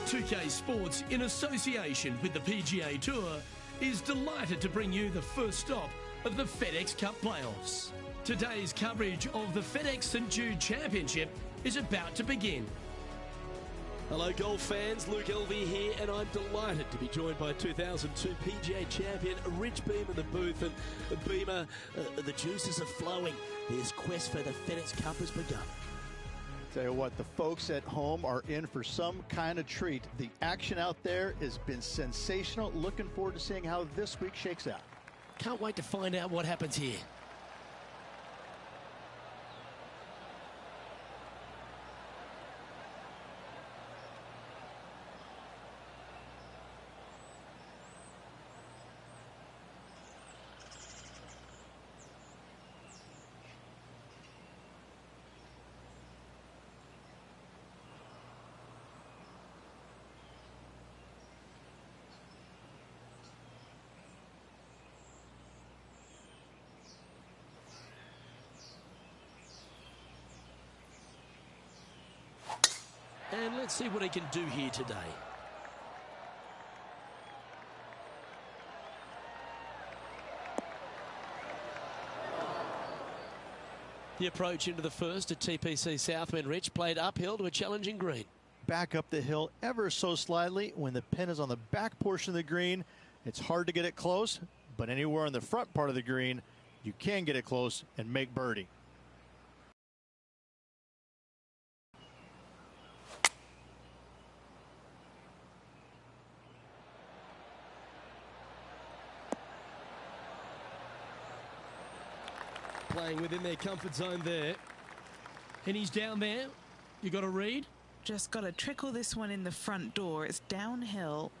2K Sports, in association with the PGA Tour, is delighted to bring you the first stop of the Fedex Cup playoffs. Today's coverage of the Fedex St Jude Championship is about to begin. Hello golf fans, Luke Elvey here, and I'm delighted to be joined by 2002 PGA champion Rich Beamer in the booth. And Beamer, the juices are flowing. This quest for the Fedex Cup has begun. Tell you what, the folks at home are in for some kind of treat. The action out there has been sensational. Looking forward to seeing how this week shakes out. Can't wait to find out what happens here. And let's see what he can do here today. The approach into the first at TPC Southwind, Rich, played uphill to a challenging green. Back up the hill ever so slightly. When the pin is on the back portion of the green, it's hard to get it close, but anywhere in the front part of the green, you can get it close and make birdie. Playing within their comfort zone there. And he's down there. You got to read? Just got to trickle this one in the front door. It's downhill.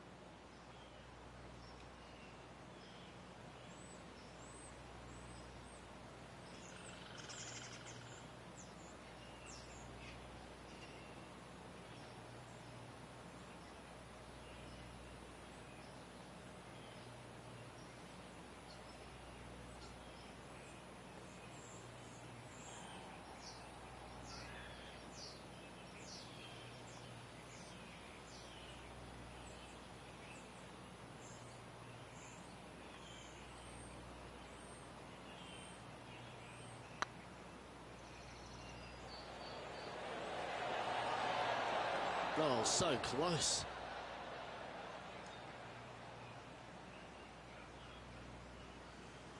Oh, so close.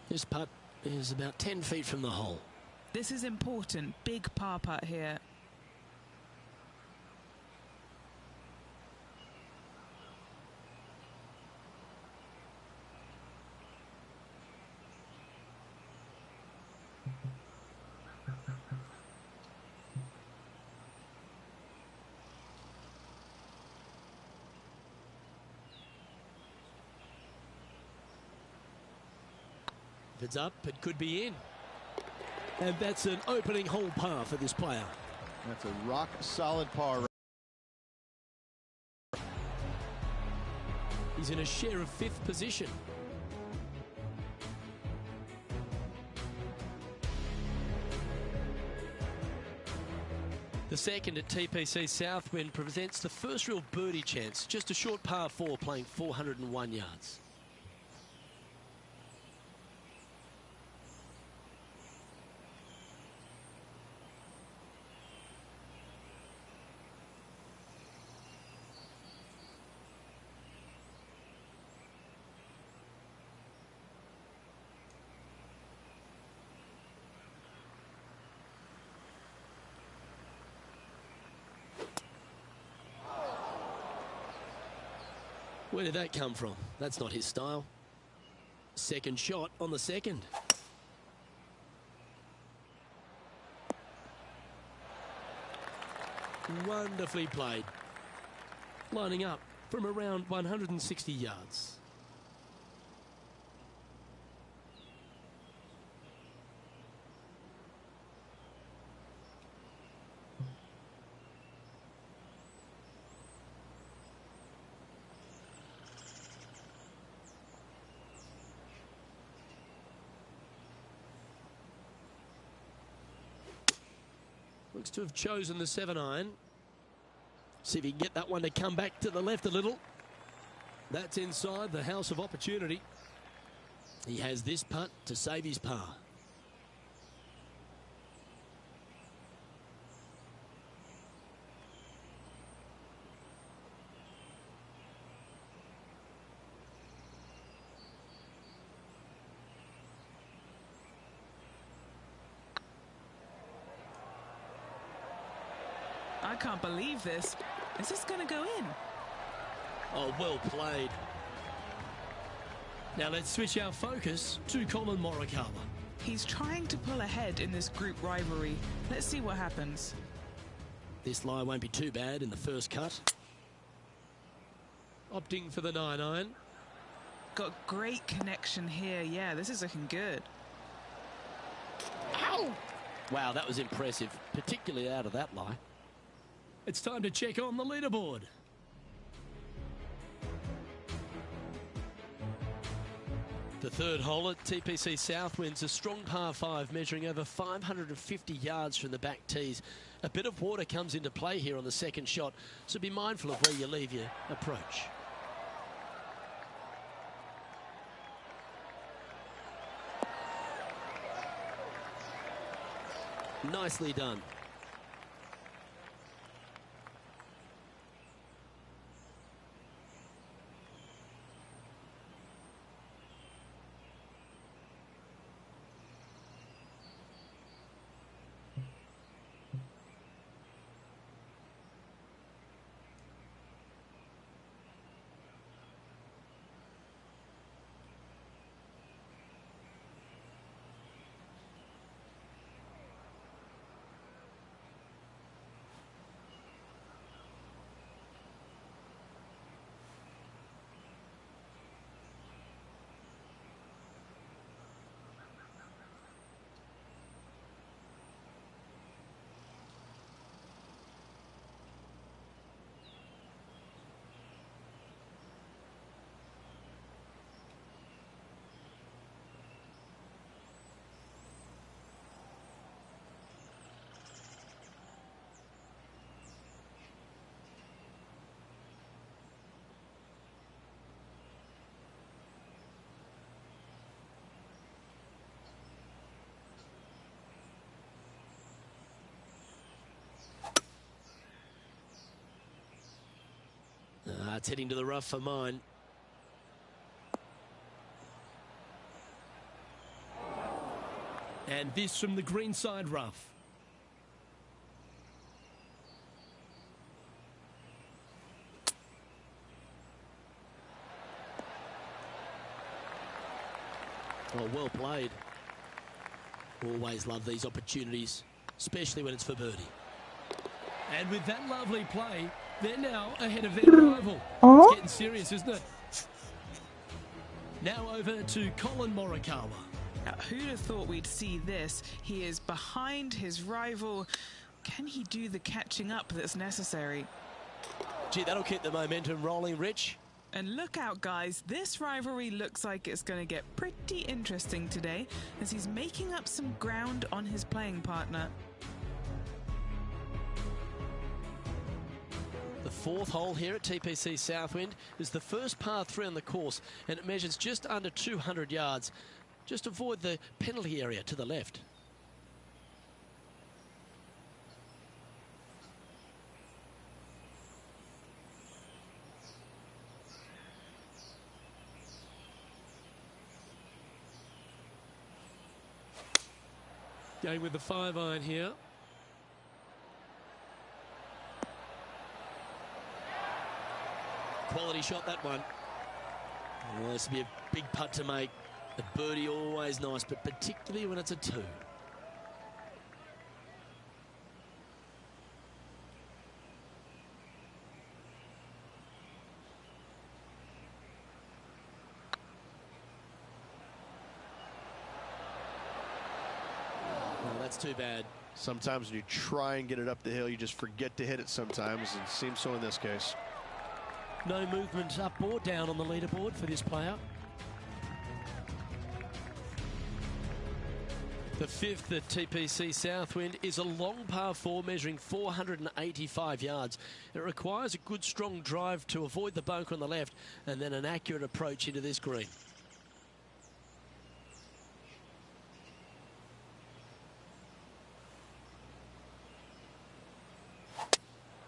This putt is about 10 feet from the hole. This is important. Big par putt here. If it's up, it could be in. And that's an opening hole par for this player. That's a rock solid par. He's in a share of 5th position. The second at TPC Southwind presents the first real birdie chance. Just a short par 4 playing 401 yards. Where did that come from? That's not his style. Second shot on the second. Wonderfully played. Lining up from around 160 yards. Looks to have chosen the 7-iron. See if he can get that one to come back to the left a little. That's inside the house of opportunity. He has this putt to save his par. I can't believe this. Is this going to go in? Oh, well played. Now let's switch our focus to Colin Morikawa. He's trying to pull ahead in this group rivalry. Let's see what happens. This lie won't be too bad in the first cut. Opting for the 9-iron. Got great connection here. Yeah, this is looking good. Ow! Wow, that was impressive, particularly out of that lie. It's time to check on the leaderboard. The third hole at TPC Southwind's a strong par 5 measuring over 550 yards from the back tees. A bit of water comes into play here on the second shot, so be mindful of where you leave your approach. Nicely done. It's heading to the rough for mine. And this from the greenside rough. Oh, well played. Always love these opportunities, especially when it's for birdie. And with that lovely play, they're now ahead of their rival. It's getting serious, isn't it? Now over to Colin Morikawa. Now, who'd have thought we'd see this? He is behind his rival. Can he do the catching up that's necessary? Gee, that'll keep the momentum rolling, Rich. And look out, guys. This rivalry looks like it's going to get pretty interesting today as he's making up some ground on his playing partner. The fourth hole here at TPC Southwind is the first par 3 on the course, and it measures just under 200 yards. Just avoid the penalty area to the left. Going with the 5-iron here. Quality shot, that one. Well, this will be a big putt to make. A birdie always nice, but particularly when it's a 2. Well, that's too bad. Sometimes when you try and get it up the hill, you just forget to hit it sometimes, and it seems so in this case. No movement up or down on the leaderboard for this player. The fifth at TPC Southwind is a long par 4 measuring 485 yards. It requires a good strong drive to avoid the bunker on the left and then an accurate approach into this green.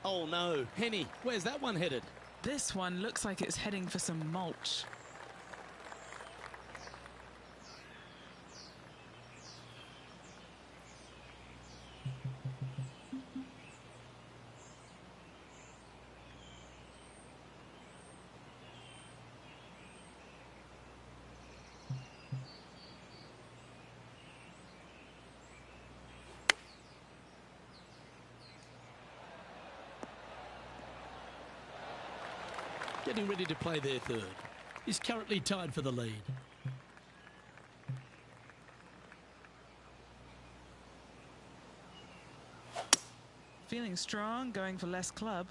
Oh no, Henny, where's that one headed? This one looks like it's heading for some mulch. Getting ready to play their third. Is currently tied for the lead. Feeling strong, going for less club.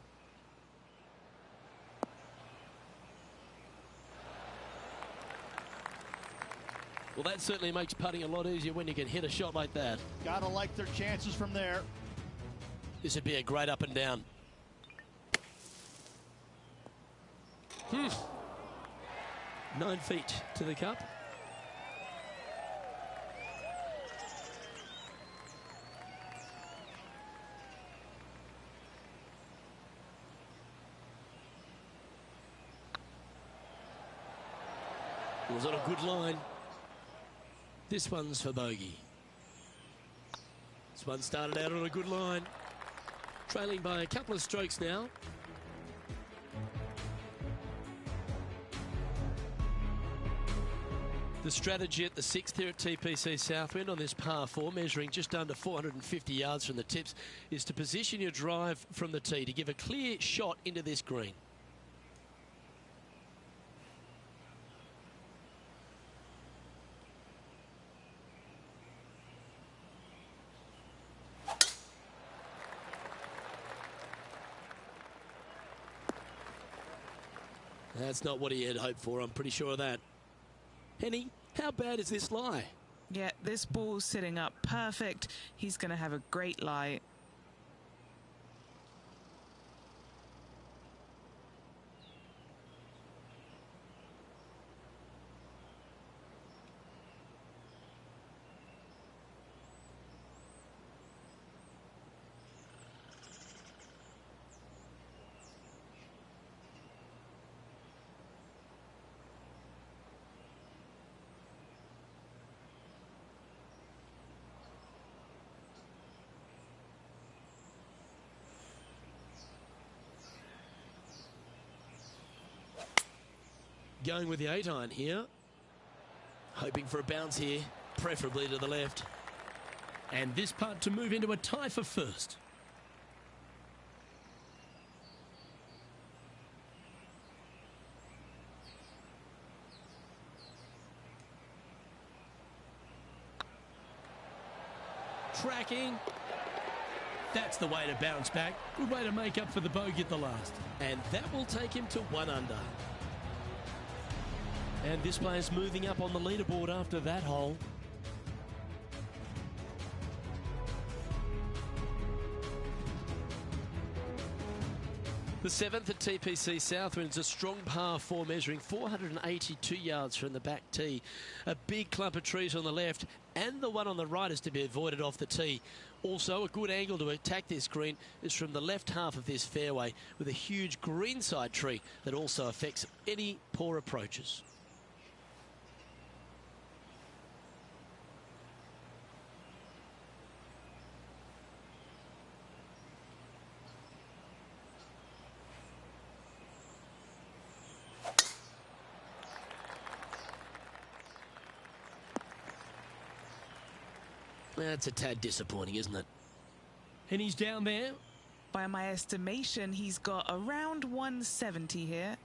Well, that certainly makes putting a lot easier when you can hit a shot like that. Gotta like their chances from there. This would be a great up and down. 9 feet to the cup. It was on a good line. This one's for bogey. This one started out on a good line. Trailing by a couple of strokes now. The strategy at the sixth here at TPC Southwind on this par 4, measuring just under 450 yards from the tips, is to position your drive from the tee to give a clear shot into this green. That's not what he had hoped for, I'm pretty sure of that. Henny, how bad is this lie? Yeah, this ball's sitting up perfect. He's going to have a great lie. Going with the 8-iron here. Hoping for a bounce here, preferably to the left. And this putt to move into a tie for first. Tracking. That's the way to bounce back. Good way to make up for the bogey at the last. And that will take him to 1 under. And this player's moving up on the leaderboard after that hole. The 7th at TPC Southwind is a strong par 4 measuring 482 yards from the back tee. A big clump of trees on the left and the one on the right is to be avoided off the tee. Also, a good angle to attack this green is from the left half of this fairway with a huge greenside tree that also affects any poor approaches. That's a tad disappointing, isn't it? And he's down there. By my estimation, he's got around 170 here.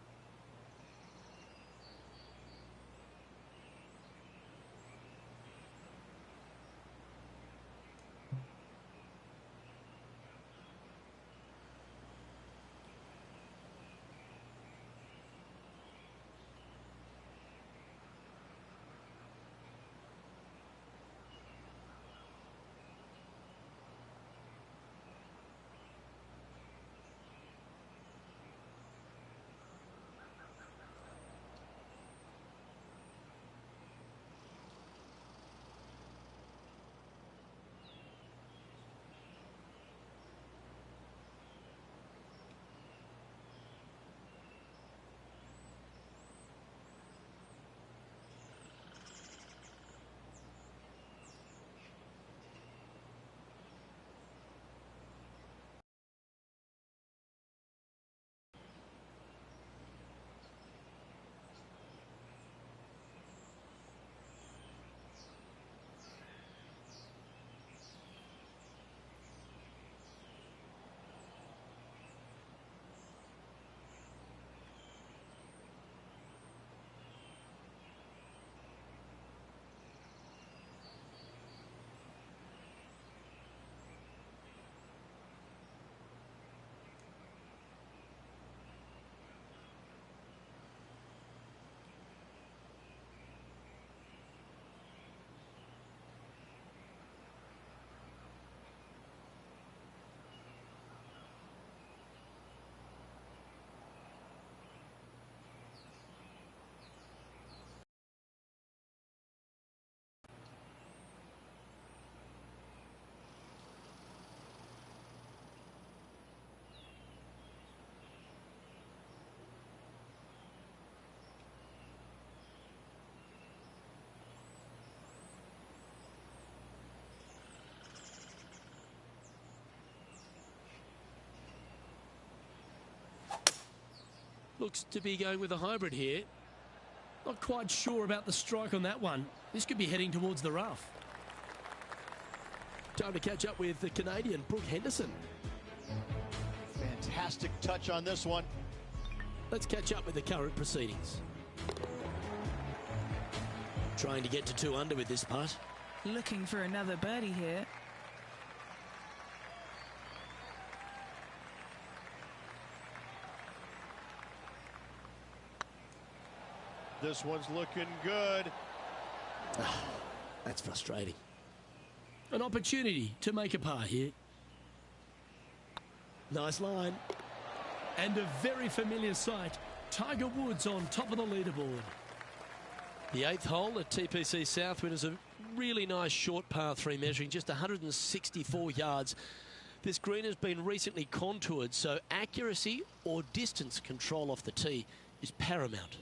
Looks to be going with a hybrid here. Not quite sure about the strike on that one. This could be heading towards the rough. Time to catch up with the Canadian, Brooke Henderson. Fantastic touch on this one. Let's catch up with the current proceedings. Trying to get to 2 under with this putt. Looking for another birdie here. This one's looking good. That's frustrating. An opportunity to make a par here. Nice line. And a very familiar sight. Tiger Woods on top of the leaderboard. The 8th hole at TPC Southwind is a really nice short par 3 measuring just 164 yards. This green has been recently contoured, so accuracy or distance control off the tee is paramount.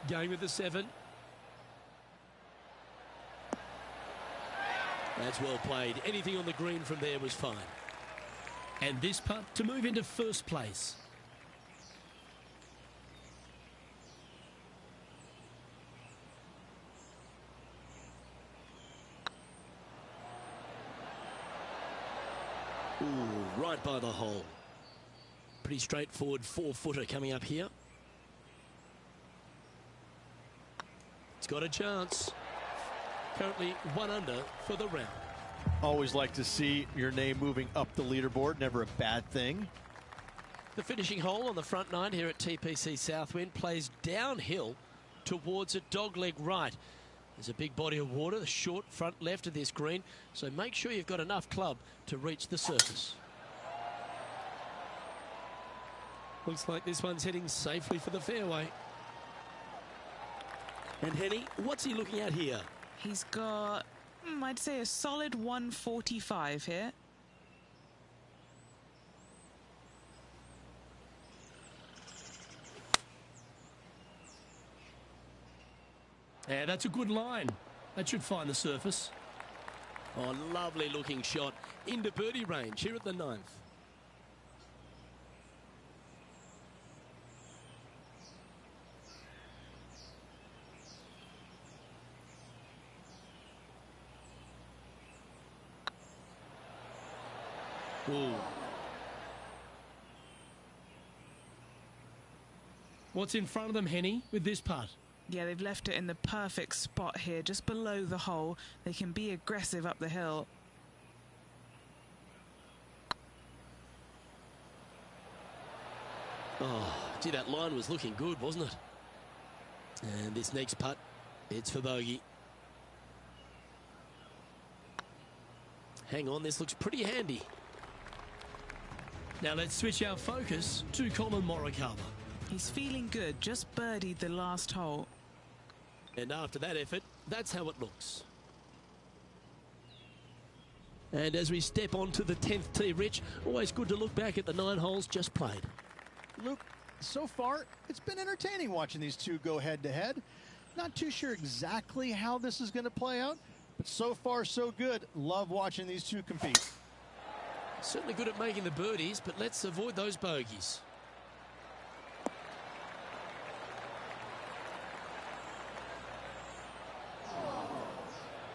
Going with the 7. That's well played. Anything on the green from there was fine. And this putt to move into first place. Ooh, right by the hole. Pretty straightforward 4-footer coming up here. It's got a chance. Currently 1 under for the round. Always like to see your name moving up the leaderboard. Never a bad thing. The finishing hole on the front 9 here at TPC Southwind plays downhill towards a dogleg right. There's a big body of water, the short front left of this green, so make sure you've got enough club to reach the surface. Looks like this one's heading safely for the fairway. And Henny, what's he looking at here? He's got, I'd say, a solid 145 here. Yeah, that's a good line. That should find the surface. Oh, lovely looking shot into birdie range here at the 9th. Ooh. What's in front of them, Henny, with this putt? Yeah, they've left it in the perfect spot here, just below the hole. They can be aggressive up the hill. Oh, gee, that line was looking good, wasn't it? And this next putt, it's for bogey. Hang on, this looks pretty handy. Now let's switch our focus to Colin Morikawa. He's feeling good, just birdied the last hole. And after that effort, that's how it looks. And as we step onto the 10th tee, Rich, always good to look back at the 9 holes just played. Luke, so far, it's been entertaining watching these two go head-to-head. Not too sure exactly how this is going to play out, but so far, so good. Love watching these two compete. Certainly good at making the birdies, but let's avoid those bogeys.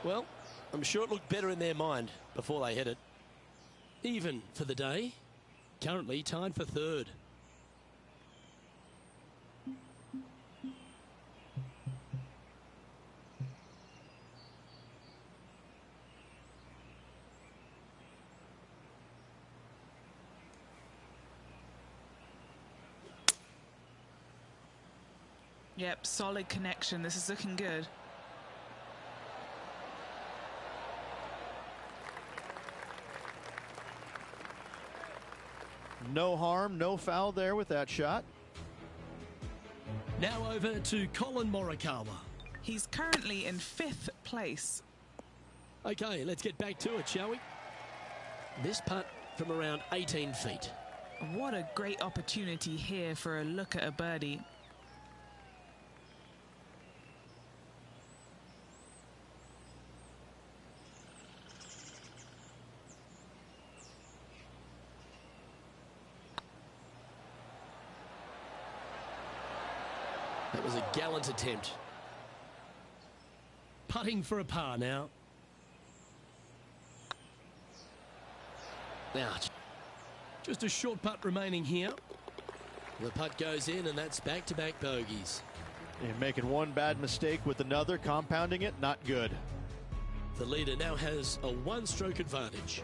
Well, I'm sure it looked better in their mind before they hit it. Even for the day, currently tied for 3rd. Yep, solid connection. This is looking good. No harm, no foul there with that shot. Now over to Colin Morikawa. He's currently in 5th place. Okay, let's get back to it, shall we? This putt from around 18 feet. What a great opportunity here for a look at a birdie. That was a gallant attempt. Putting for a par now. Ouch. Just a short putt remaining here. The putt goes in, and that's back-to-back bogeys. And making one bad mistake with another, compounding it, not good. The leader now has a one-stroke advantage.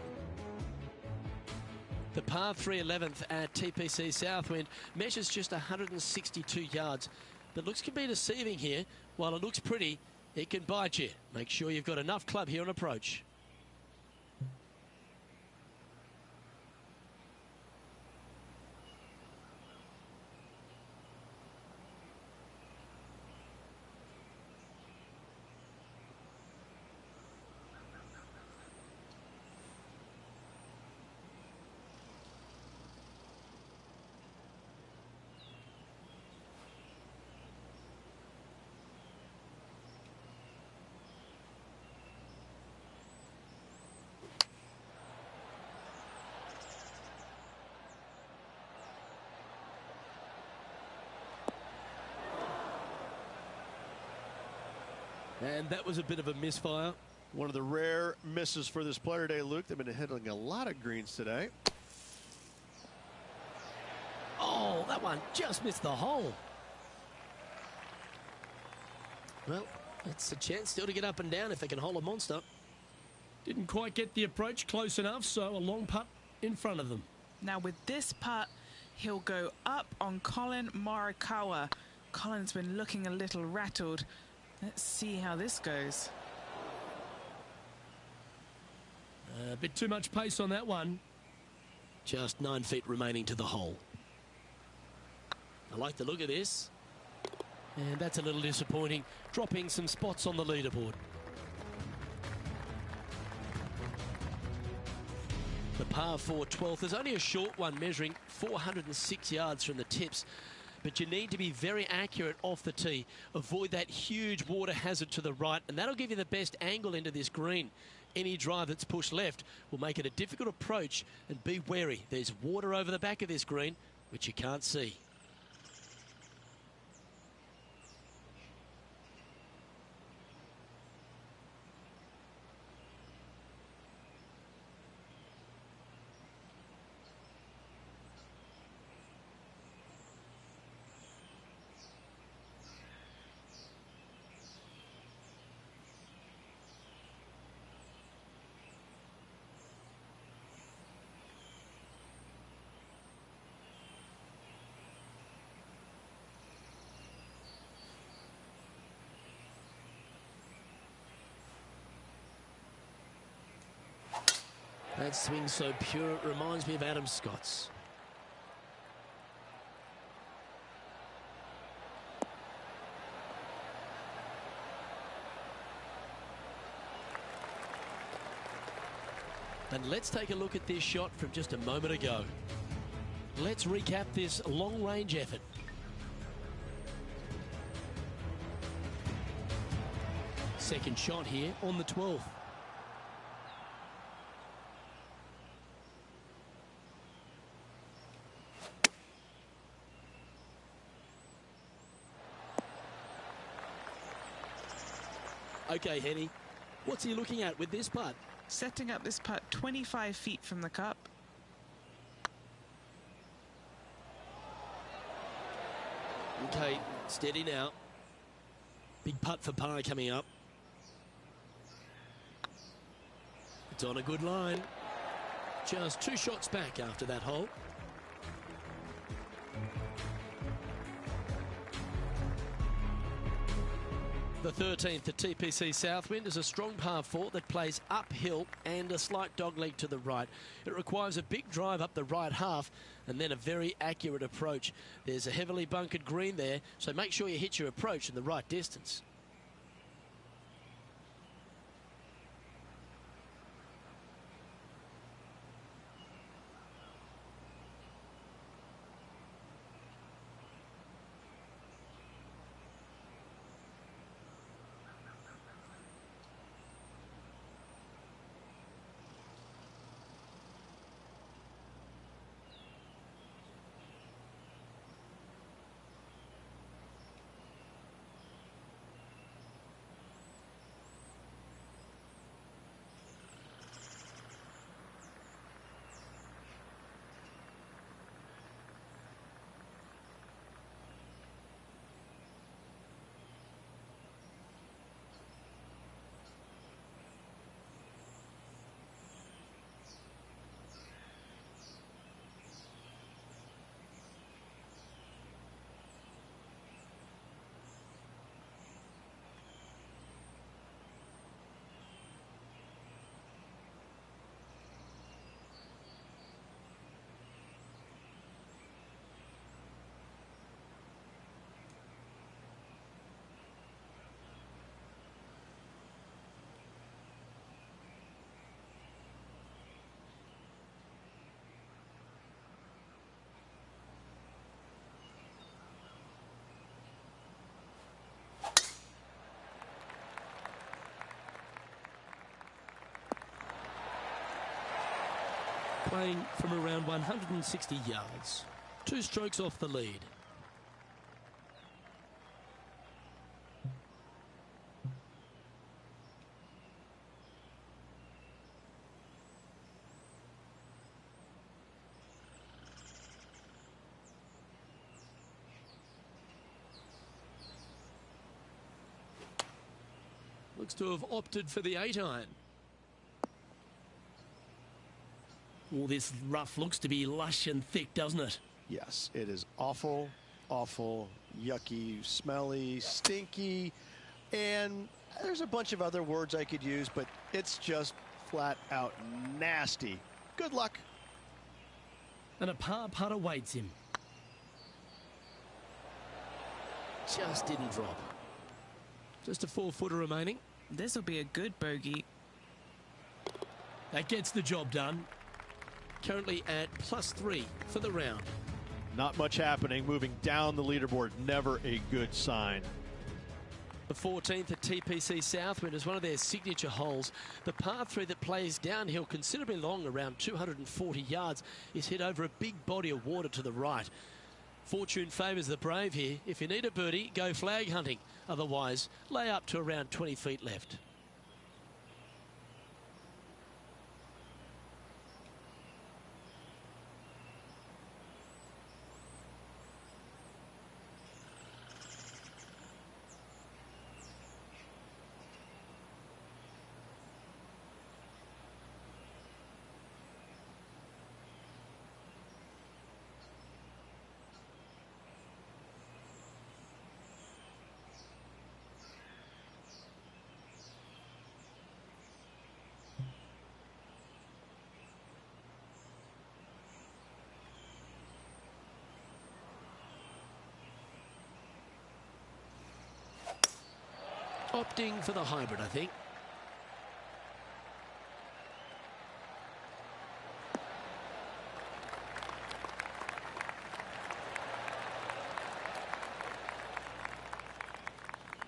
The par 3 11th at TPC Southwind measures just 162 yards, but looks can be deceiving here. While it looks pretty, it can bite you. Make sure you've got enough club here on approach. And that was a bit of a misfire. One of the rare misses for this player today, Luke. They've been hitting a lot of greens today. Oh, that one just missed the hole. Well, it's a chance still to get up and down if they can hold a monster. Didn't quite get the approach close enough, so a long putt in front of them. Now with this putt, he'll go up on Colin Morikawa. Colin's been looking a little rattled. Let's see how this goes. A bit too much pace on that one. Just 9 feet remaining to the hole. I like the look of this. And that's a little disappointing, dropping some spots on the leaderboard. The par 4 12th is only a short one, measuring 406 yards from the tips. But you need to be very accurate off the tee. Avoid that huge water hazard to the right, and that'll give you the best angle into this green. Any drive that's pushed left will make it a difficult approach, and be wary. There's water over the back of this green, which you can't see. That swing so pure, it reminds me of Adam Scott's. And let's take a look at this shot from just a moment ago. Let's recap this long-range effort. Second shot here on the 12th. Okay, Henny, what's he looking at with this putt? Setting up this putt 25 feet from the cup. Okay, steady now. Big putt for par coming up. It's on a good line. Just 2 shots back after that hole. The 13th at TPC Southwind is a strong par 4 that plays uphill and a slight dogleg to the right. It requires a big drive up the right half and then a very accurate approach. There's a heavily bunkered green there, so make sure you hit your approach in the right distance. playing from around 160 yards. 2 strokes off the lead. Looks to have opted for the 8-iron. Well, this rough looks to be lush and thick, doesn't it? Yes, it is awful, awful, yucky, smelly, stinky, and there's a bunch of other words I could use, but it's just flat out nasty. Good luck. And a par putt awaits him. Just didn't drop. Just a 4-footer remaining. This will be a good bogey. That gets the job done. Currently at +3 for the round. Not much happening, moving down the leaderboard, never a good sign. The 14th at TPC Southwind is one of their signature holes. The par 3 that plays downhill considerably long, around 240 yards, is hit over a big body of water to the right. Fortune favours the brave here. If you need a birdie, go flag hunting. Otherwise, lay up to around 20 feet left. Opting for the hybrid, I think.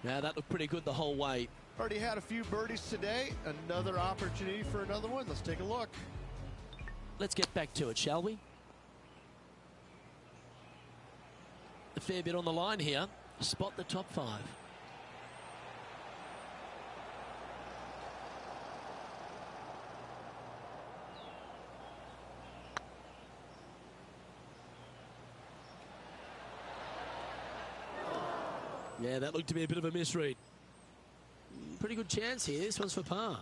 Now that looked pretty good the whole way. Already had a few birdies today. Another opportunity for another one. Let's take a look. Let's get back to it, shall we? A fair bit on the line here. Spot the top 5. Yeah, that looked to be a bit of a misread. Pretty good chance here. This one's for par.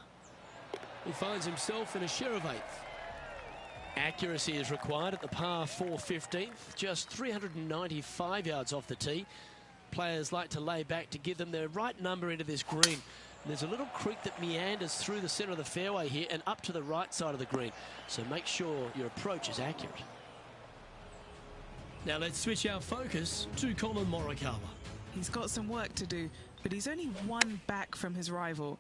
He finds himself in a share of 8th. Accuracy is required at the par 4 15th, just 395 yards off the tee. Players like to lay back to give them the right number into this green. And there's a little creek that meanders through the centre of the fairway here and up to the right side of the green. So make sure your approach is accurate. Now let's switch our focus to Colin Morikawa. He's got some work to do, but he's only 1 back from his rival.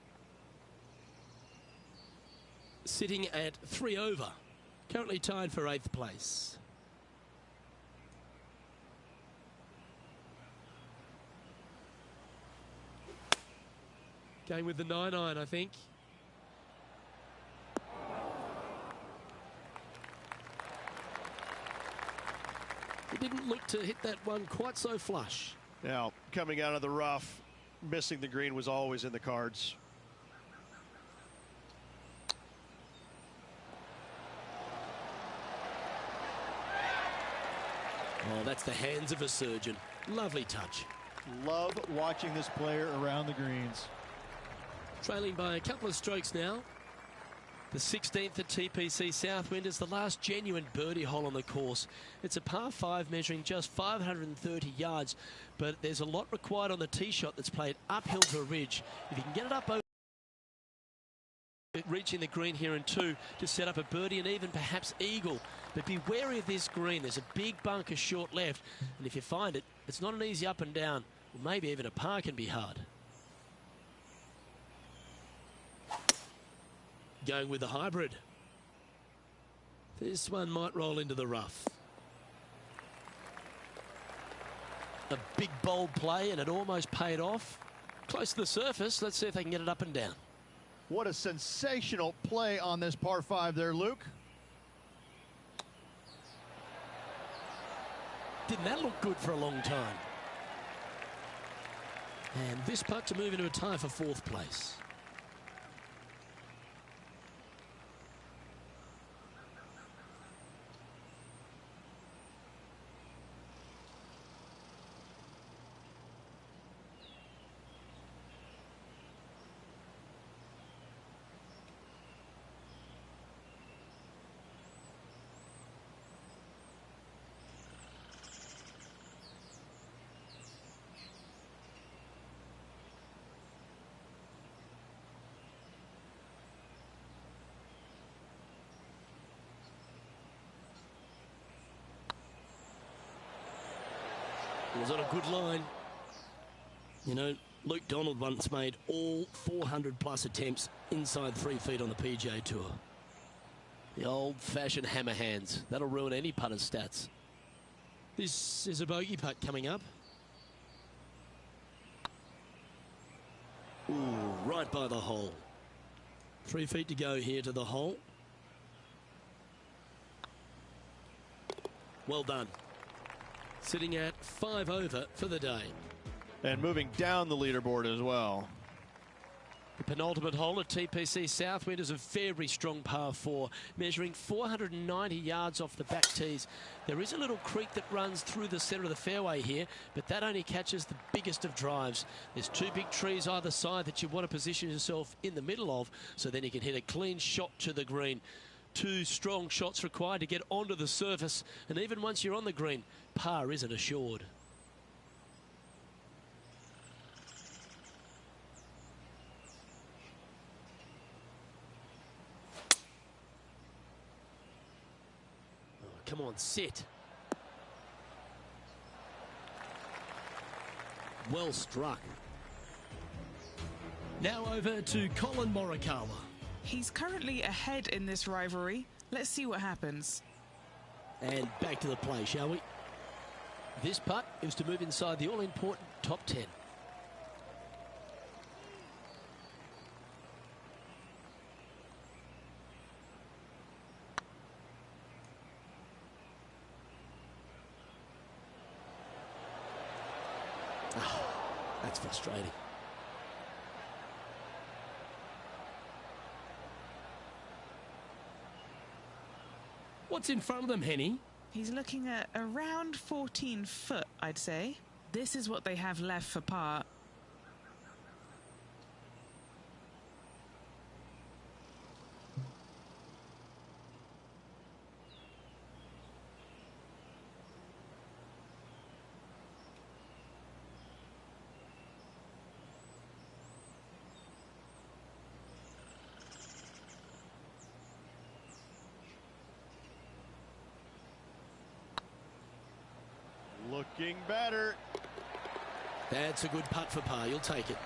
Sitting at 3 over. Currently tied for 8th place. Going with the 9-iron, I think. He didn't look to hit that one quite so flush. Now, coming out of the rough, missing the green was always in the cards. Oh, that's the hands of a surgeon. Lovely touch. Love watching this player around the greens. Trailing by a couple of strokes now. The 16th at TPC Southwind is the last genuine birdie hole on the course. It's a par 5 measuring just 530 yards, but there's a lot required on the tee shot that's played uphill to a ridge. If you can get it up over reaching the green here in 2 to set up a birdie and even perhaps eagle. But be wary of this green. There's a big bunker short left, and if you find it, it's not an easy up and down. Well, maybe even a par can be hard. Going with the hybrid. This one might roll into the rough. A big bold play, and it almost paid off. Close to the surface. Let's see if they can get it up and down. What a sensational play on this par 5 there, Luke. didn't that look good for a long time? And this putt to move into a tie for 4th place. It was on a good line. You know, Luke Donald once made all 400-plus attempts inside 3 feet on the PGA Tour. The old-fashioned hammer hands. That'll ruin any putter's stats. This is a bogey putt coming up. Ooh, right by the hole. 3 feet to go here to the hole. Well done. Sitting at 5 over for the day. And moving down the leaderboard as well. The penultimate hole at TPC Southwind is a very strong par 4, measuring 490 yards off the back tees. There is a little creek that runs through the centre of the fairway here, but that only catches the biggest of drives. There's 2 big trees either side that you want to position yourself in the middle of, so then you can hit a clean shot to the green. 2 strong shots required to get onto the surface, and even once you're on the green, par isn't assured. Oh, come on, sit. Well struck. Now over to Colin Morikawa. He's currently ahead in this rivalry. Let's see what happens. And back to the play, shall we? This putt is to move inside the all-important top 10. Oh, that's frustrating. What's in front of them, Henny? He's looking at around 14 foot, I'd say. This is what they have left for par. Looking better. That's a good putt for par. You'll take it.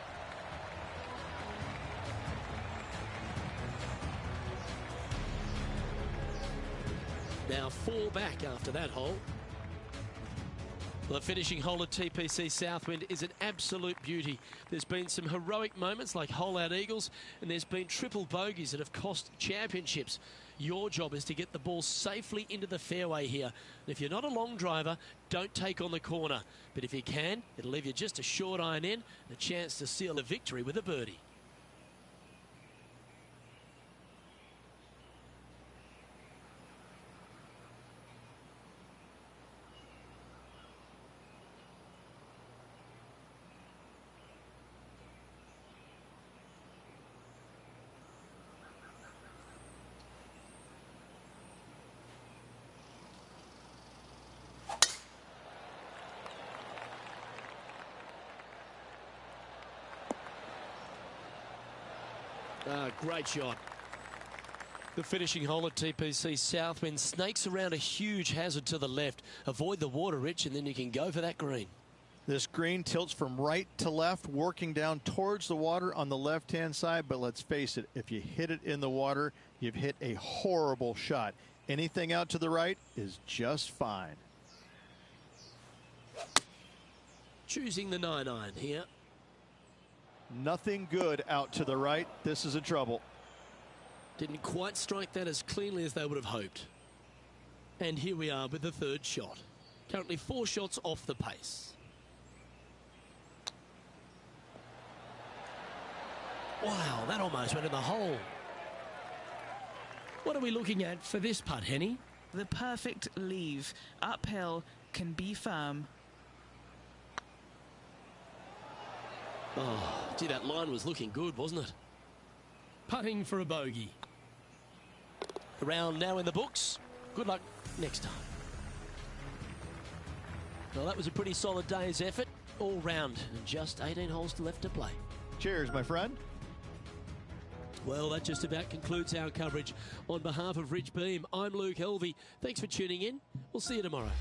Now 4 back after that hole. The finishing hole at TPC Southwind is an absolute beauty. There's been some heroic moments like hole-out eagles, and there's been triple bogeys that have cost championships. Your job is to get the ball safely into the fairway here. And if you're not a long driver, don't take on the corner. But if you can, it'll leave you just a short iron in, and a chance to seal a victory with a birdie. Great shot. The finishing hole at TPC Southwind snakes around a huge hazard to the left. Avoid the water, Rich, and then you can go for that green. This green tilts from right to left, working down towards the water on the left-hand side. But let's face it, if you hit it in the water, you've hit a horrible shot. Anything out to the right is just fine. Choosing the 9-iron here. Nothing good out to the right. This is a trouble. Didn't quite strike that as cleanly as they would have hoped. And here we are with the 3rd shot. Currently 4 shots off the pace. Wow, that almost went in the hole. What are we looking at for this putt, Henny? The perfect leave. Uphill, can be firm. Oh, gee, that line was looking good, wasn't it? Putting for a bogey. The round now in the books. Good luck next time. Well, that was a pretty solid day's effort all round, and just 18 holes left to play. Cheers, my friend. Well, that just about concludes our coverage. On behalf of Rich Beam, I'm Luke Helvey. Thanks for tuning in. We'll see you tomorrow.